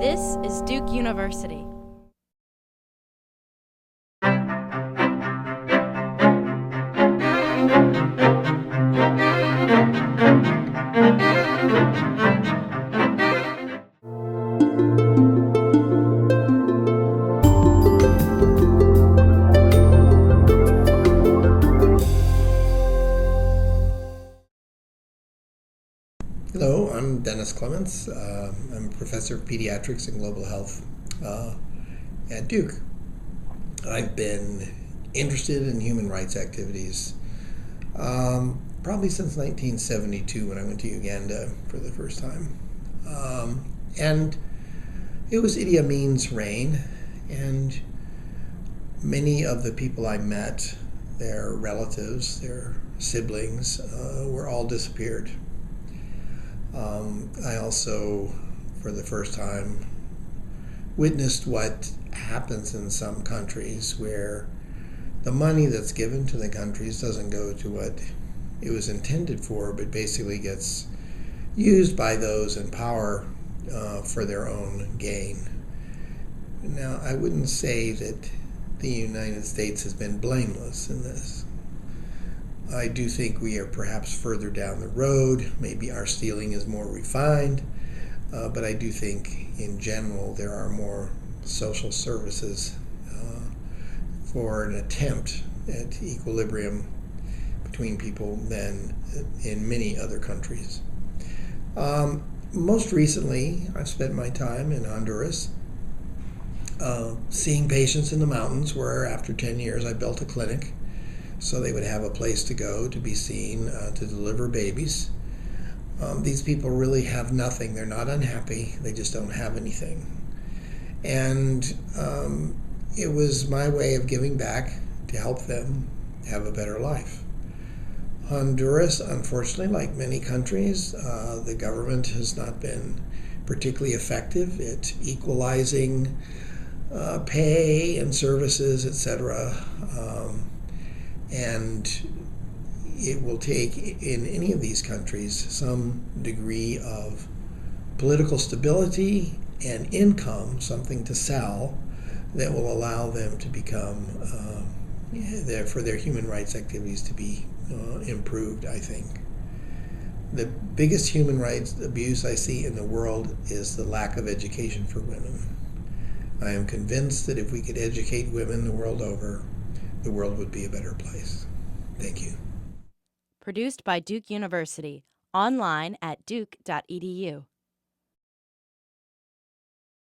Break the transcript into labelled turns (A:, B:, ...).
A: This is Duke University.
B: Hello, I'm Dennis Clements. I'm a professor of pediatrics and global health at Duke. I've been interested in human rights activities probably since 1972 when I went to Uganda for the first time. And it was Idi Amin's reign, and many of the people I met, their relatives, their siblings, were all disappeared. I also, for the first time, witnessed what happens in some countries where the money that's given to the countries doesn't go to what it was intended for, but basically gets used by those in power for their own gain. Now, I wouldn't say that the United States has been blameless in this. I do think we are perhaps further down the road. Maybe our stealing is more refined, but I do think in general there are more social services for an attempt at equilibrium between people than in many other countries. Most recently, I've spent my time in Honduras seeing patients in the mountains where after 10 years I built a clinic so they would have a place to go to be seen, to deliver babies. These people really have nothing. They're not unhappy. They just don't have anything. And it was my way of giving back to help them have a better life. Honduras, unfortunately, like many countries, the government has not been particularly effective at equalizing pay and services, etc. And it will take, in any of these countries, some degree of political stability and income, something to sell, that will allow them to become, for their human rights activities to be improved, I think. The biggest human rights abuse I see in the world is the lack of education for women. I am convinced that if we could educate women the world over, the world would be a better place. Thank you.
A: Produced by Duke University. Online at duke.edu.